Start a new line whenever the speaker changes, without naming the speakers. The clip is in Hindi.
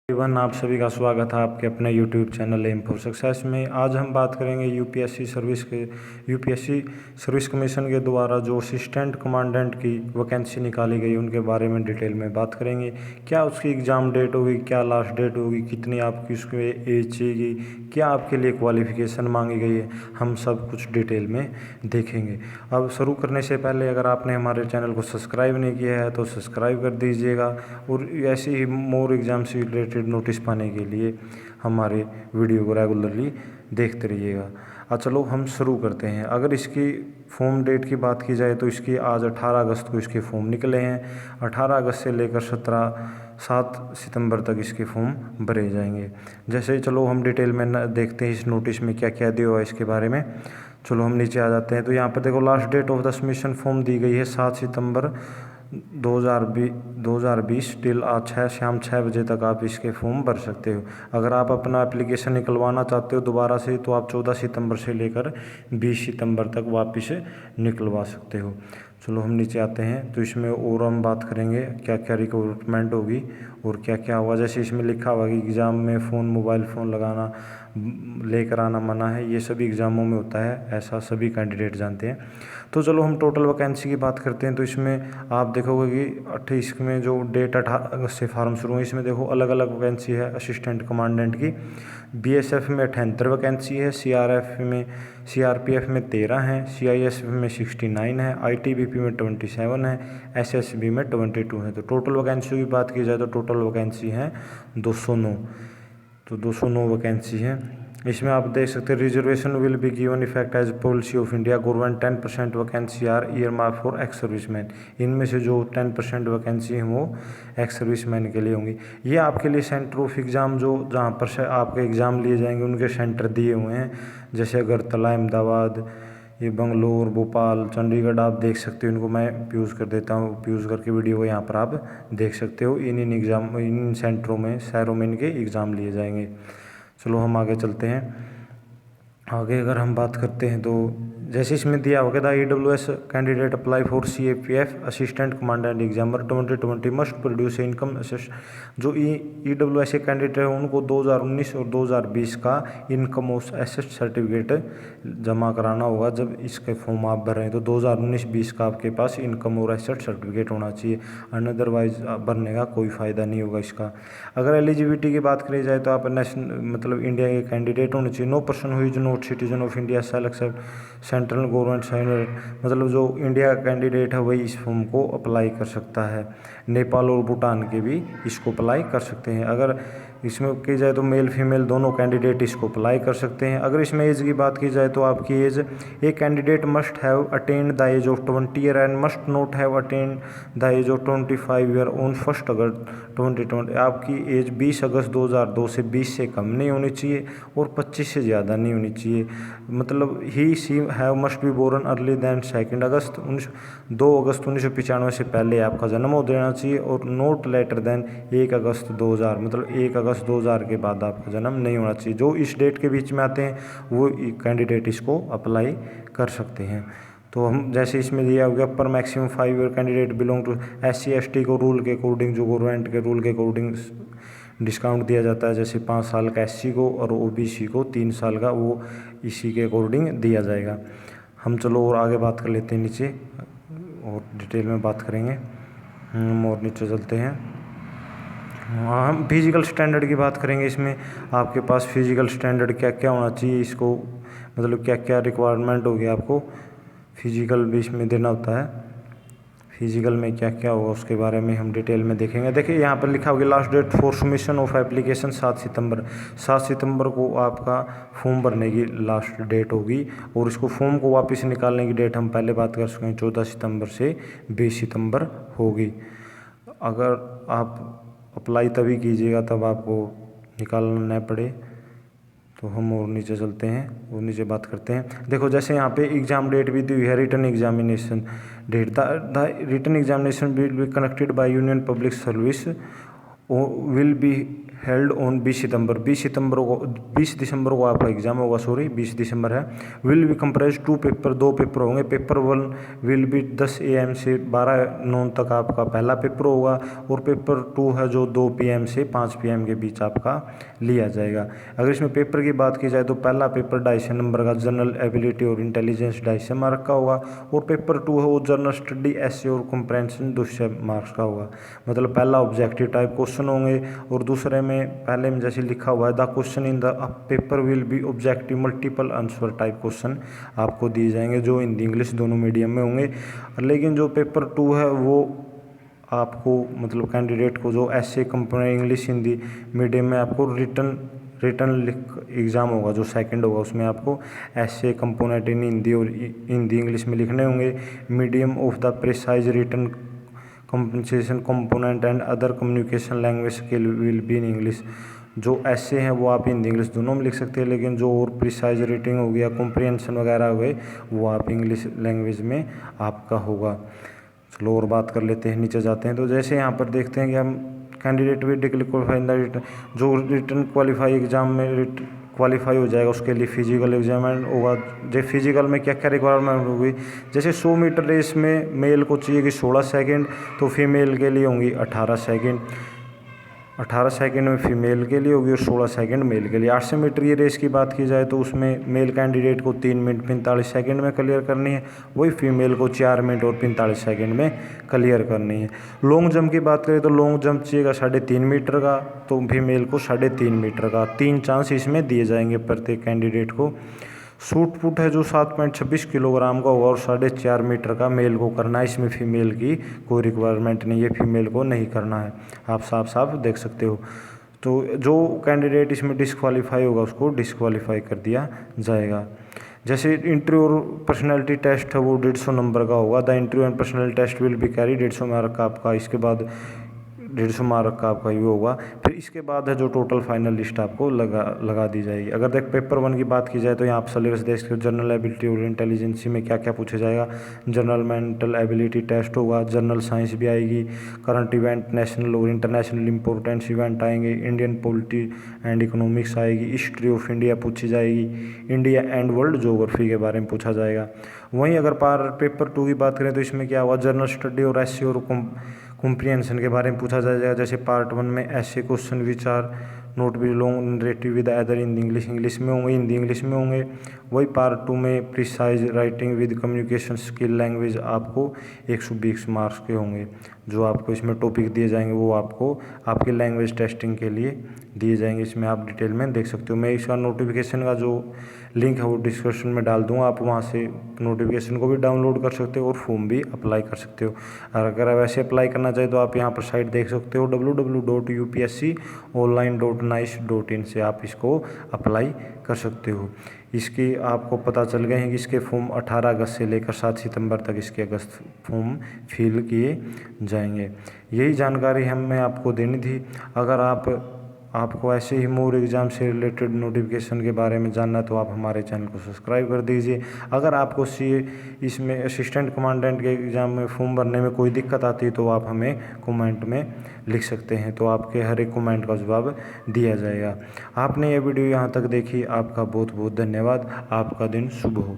एवं आप सभी का स्वागत है आपके अपने YouTube channel aim for success में। आज हम बात करेंगे यूपीएससी सर्विस कमीशन के द्वारा जो असिस्टेंट कमांडेंट की वैकेंसी निकाली गई उनके बारे में डिटेल में बात करेंगे। क्या उसकी एग्ज़ाम डेट होगी, क्या लास्ट डेट होगी, कितनी आपकी उसमें एज चाहिए, क्या आपके लिए क्वालिफ़िकेशन मांगी गई है, हम सब कुछ डिटेल में देखेंगे। अब शुरू करने से पहले अगर आपने हमारे चैनल को सब्सक्राइब नहीं किया है तो सब्सक्राइब कर दीजिएगा और ऐसे ही मोर एग्ज़ाम से रिलेटेड नोटिस पाने के लिए हमारे वीडियो को रेगुलरली देखते रहिएगा। चलो हम शुरू करते हैं। अगर इसकी फॉर्म डेट की बात की जाए तो इसकी आज 18 अगस्त को इसके फॉर्म निकले हैं। 18 अगस्त से लेकर 7 सितंबर तक इसके फॉर्म भरे जाएंगे। जैसे ही चलो हम डिटेल में देखते हैं इस नोटिस में क्या क्या दिया हुआ है इसके बारे में। चलो हम नीचे आ जाते हैं तो यहाँ पर देखो last date of the submission form दी गई है 7 सितंबर 2020 टिल आज शाम 6 बजे तक आप इसके फॉर्म भर सकते हो। अगर आप अपना एप्लीकेशन निकलवाना चाहते हो दोबारा से तो आप 14 सितंबर से लेकर 20 सितंबर तक वापस निकलवा सकते हो। चलो हम नीचे आते हैं तो इसमें और हम बात करेंगे क्या क्या रिक्वायरमेंट होगी और क्या क्या होगा। जैसे इसमें लिखा हुआ कि एग्ज़ाम में मोबाइल फ़ोन लगाना लेकर आना मना है, ये सभी एग्ज़ामों में होता है, ऐसा सभी कैंडिडेट जानते हैं। तो चलो हम टोटल वैकेंसी की बात करते हैं। तो इसमें आप देखोगे कि 28 में जो डेट 18 अगस्त से फार्म शुरू हुए, इसमें देखो अलग अलग वैकेंसी है असिस्टेंट कमांडेंट की। बीएसएफ में 78 वैकेंसी है, सीआरपीएफ में 13 है, सीआईएसएफ में 69 है, आईटीबीपी में 27 है, एसएसबी में 22 है। तो टोटल वैकेंसी की बात की जाए तो टोटल वैकेंसी है 209। तो 209 वैकेंसी है। इसमें आप देख सकते हैं reservation will be given effect as policy of India government 10% vacancy are earmark for ex serviceman. इनमें से जो 10% वैकेंसी हैं वो एक्स सर्विसमैन के लिए होंगी। ये आपके लिए सेंटर ऑफ एग्ज़ाम जो जहाँ पर से आपके एग्ज़ाम लिए जाएंगे उनके सेंटर दिए हुए हैं। जैसे अगरतला, अहमदाबाद, ये बंगलोर, भोपाल, चंडीगढ़ आप देख सकते हो। इनको मैं प्यूज़ कर देता हूँ, प्यूज़ करके वीडियो को यहाँ पर आप देख सकते हो। इन सेंटरों में शहरों में इनके एग्ज़ाम लिए जाएंगे। चलो हम आगे चलते हैं। आगे अगर हम बात करते हैं तो जैसे इसमें दिया होगा the EWS candidate apply for CAPF assistant commandant examiner 2020 must produce income assess. जो EWS के कैंडिडेट है उनको 2019 और 2020 का इनकम एसेट सर्टिफिकेट जमा कराना होगा। जब इसके फॉर्म आप भर रहे हैं तो 2019-20 का आपके पास इनकम और एसेट सर्टिफिकेट होना चाहिए, अनअदरवाइज भरने का कोई फ़ायदा नहीं होगा इसका। अगर एलिजिबिलिटी की बात करी जाए तो आप नेशनल मतलब इंडिया के कैंडिडेट होने चाहिए। नो पर्सन हुई जो not citizen of India shall except central government sign, मतलब जो इंडिया का कैंडिडेट है वही इस फॉर्म को अप्लाई कर सकता है। नेपाल और भूटान के भी इसको अप्लाई कर सकते हैं। अगर इसमें की जाए तो मेल फीमेल दोनों कैंडिडेट इसको अप्लाई कर सकते हैं। अगर इसमें एज की बात की जाए तो आपकी age, a candidate must have attend the age of 20 year and must not have attend the age of 25 year on 1 August 2020। आपकी एज 20 अगस्त 2002 से 20 से कम नहीं होनी चाहिए और 25 से ज़्यादा नहीं होनी चाहिए। मतलब he she have must be born early than 2 अगस्त 1995 से पहले आपका जन्म हो देना चाहिए और नोट लेटर दैन 1 अगस्त 2000, मतलब 1 अगस्त 2000 के बाद आपका जन्म नहीं होना चाहिए। जो इस डेट के बीच में आते हैं वो कैंडिडेट इसको अप्लाई कर सकते हैं। तो हम जैसे इसमें दिया हो गया पर maximum 5 year candidate belong to SC/ST को रूल के अकॉर्डिंग, जो गवर्नमेंट के रूल के अकॉर्डिंग डिस्काउंट दिया जाता है। जैसे 5 साल का SC को और OBC को 3 साल का, वो इसी के अकॉर्डिंग दिया जाएगा। हम चलो और आगे बात कर लेते हैं नीचे और डिटेल में बात करेंगे। हम और नीचे चलते हैं। हम फिजिकल स्टैंडर्ड की बात करेंगे। इसमें आपके पास फिजिकल स्टैंडर्ड क्या क्या होना चाहिए, इसको मतलब क्या क्या रिक्वायरमेंट होगी आपको फिजिकल भी इसमें देना होता है। फिजिकल में क्या क्या होगा उसके बारे में हम डिटेल में देखेंगे। देखिए यहाँ पर लिखा होगा last date for submission of application 7 September. 7 सितंबर को आपका फॉर्म भरने की लास्ट डेट होगी और इसको फॉर्म को वापस निकालने की डेट हम पहले बात कर चुके हैं, 14 सितंबर से 20 सितंबर होगी। अगर आप अप्लाई तभी कीजिएगा तब आपको निकालना न पड़े। तो हम और नीचे चलते हैं और नीचे बात करते हैं। देखो जैसे यहाँ पे एग्ज़ाम डेट भी दी हुई है, written examination date. The written examination will be conducted by union public service will be held on 20 दिसंबर को आपका एग्जाम होगा, सॉरी 20 दिसंबर है। Will be comprise 2 paper, 2 paper होंगे। पेपर 1 विल बी 10 AM से 12 नून तक आपका पहला पेपर होगा, और पेपर 2 है जो 2 PM से 5 PM के बीच आपका लिया जाएगा। अगर इसमें पेपर की बात की जाए तो पहला पेपर 250 नंबर का जनरल एबिलिटी और इंटेलिजेंस 250 मार्क का होगा, और पेपर 2 है वो जनरल स्टडी, ऐसे और कंप्रेंशन 200 मार्क्स का होगा। मतलब पहला ऑब्जेक्टिव टाइप क्वेश्चन होंगे, और दूसरे में पहले में जैसे लिखा हुआ है the question in the paper will be objective multiple answer type question आपको दिए जाएंगे, जो हिंदी इंग्लिश दोनों मीडियम में होंगे। लेकिन जो पेपर 2 है वो आपको मतलब कैंडिडेट को जो ऐसे कंपनी इंग्लिश हिंदी मीडियम में आपको रिटर्न एग्ज़ाम होगा जो सेकंड होगा, उसमें आपको ऐसे कंपोनेंट इन हिंदी और हिंदी इंग्लिश में लिखने होंगे। Medium of the precise return compensation component and other communication language skill will be in English. जो ऐसे हैं वो आप हिंदी इंग्लिश दोनों में लिख सकते हैं, लेकिन जो और प्रिसाइज रेटिंग हो गया, कॉम्प्रिहेंशन वगैरह हो गए, वो आप इंग्लिश लैंग्वेज में आपका होगा। चलो और बात कर लेते हैं, नीचे जाते हैं। तो जैसे यहाँ पर देखते हैं कि हम candidate will qualify in the return, जो रिटर्न क्वालिफाई एग्जाम में क्वालिफाई हो जाएगा उसके लिए फिजिकल एग्जाम होगा। जो फिजिकल में क्या क्या रिक्वायरमेंट होगी, जैसे 100 मीटर रेस में मेल को चाहिए कि 16 सेकंड, तो फीमेल के लिए होंगी 18 सेकंड, 18 सेकंड में फीमेल के लिए होगी और 16 सेकंड मेल के लिए। 800 मीटर की रेस की बात की जाए तो उसमें मेल कैंडिडेट को 3 मिनट 45 सेकंड में क्लियर करनी है, वही फीमेल को 4 मिनट और 45 सेकंड में क्लियर करनी है। लॉन्ग जंप की बात करें तो लॉन्ग जंप चाहिएगा 3.5 मीटर का, तो फीमेल को 3.5 मीटर का। 3 चांस इसमें दिए जाएंगे प्रत्येक कैंडिडेट को। शूट पुट है जो 7.26 किलोग्राम का होगा और 4.5 मीटर का मेल को करना है। इसमें फीमेल की कोई रिक्वायरमेंट नहीं है, फीमेल को नहीं करना है, आप साफ साफ देख सकते हो। तो जो कैंडिडेट इसमें डिस्क्वालीफाई होगा उसको डिस्क्वालीफाई कर दिया जाएगा। जैसे इंटरव्यू और पर्सनैलिटी टेस्ट है वो 150 नंबर का होगा। The interview and personal test will be carry 150 mark का आपका, इसके बाद 150 मार्क का आपका ये होगा। फिर इसके बाद है जो टोटल फाइनल लिस्ट आपको लगा दी जाएगी। अगर देख पेपर 1 की बात की जाए तो यहाँ आप सिलेबस देख सकते हो। जनरल एबिलिटी और इंटेलिजेंसी में क्या क्या पूछा जाएगा। जनरल मेंटल एबिलिटी टेस्ट होगा, जनरल साइंस भी आएगी, करंट इवेंट, नेशनल और इंटरनेशनल इंपॉर्टेंस इवेंट आएंगे, इंडियन पॉलिटी एंड इकोनॉमिक्स आएगी, हिस्ट्री ऑफ इंडिया पूछी जाएगी, इंडिया एंड वर्ल्ड ज्योग्राफी के बारे में पूछा जाएगा। वहीं अगर पेपर 2 की बात करें तो इसमें क्या हुआ, जनरल स्टडी और ऐसे और कॉम्प्रिहेंशन के बारे में पूछा जाएगा। जैसे पार्ट 1 में ऐसे question which are not be long narrative with other in English में होंगे, हिंदी इंग्लिश में होंगे। वही पार्ट 2 में precise writing with communication skill language आपको 120 मार्क्स के होंगे। जो आपको इसमें टॉपिक दिए जाएंगे वो आपको आपकी लैंग्वेज टेस्टिंग के लिए दिए जाएंगे। इसमें आप डिटेल में देख सकते हो। मैं इसका नोटिफिकेशन का जो लिंक है वो डिस्क्रिप्शन में डाल दूंगा, आप वहाँ से नोटिफिकेशन को भी डाउनलोड कर सकते हो और फॉर्म भी अप्लाई कर सकते हो। और अगर आप ऐसे अप्लाई करना चाहिए तो आप यहाँ पर साइट देख सकते हो www.upsconline.nice.in से आप इसको अप्लाई कर सकते हो। इसकी आपको पता चल गए हैं कि इसके फॉर्म 18 अगस्त से लेकर 7 सितंबर तक इसके अगस्त फॉर्म फिल किए जाएंगे। यही जानकारी हमें आपको देनी थी। अगर आपको ऐसे ही मोर एग्ज़ाम से रिलेटेड नोटिफिकेशन के बारे में जानना है तो आप हमारे चैनल को सब्सक्राइब कर दीजिए। अगर आपको इसमें असिस्टेंट कमांडेंट के एग्ज़ाम में फॉर्म भरने में कोई दिक्कत आती है तो आप हमें कमेंट में लिख सकते हैं, तो आपके हर एक कमेंट का जवाब दिया जाएगा। आपने ये वीडियो यहाँ तक देखी, आपका बहुत बहुत धन्यवाद। आपका दिन शुभ हो।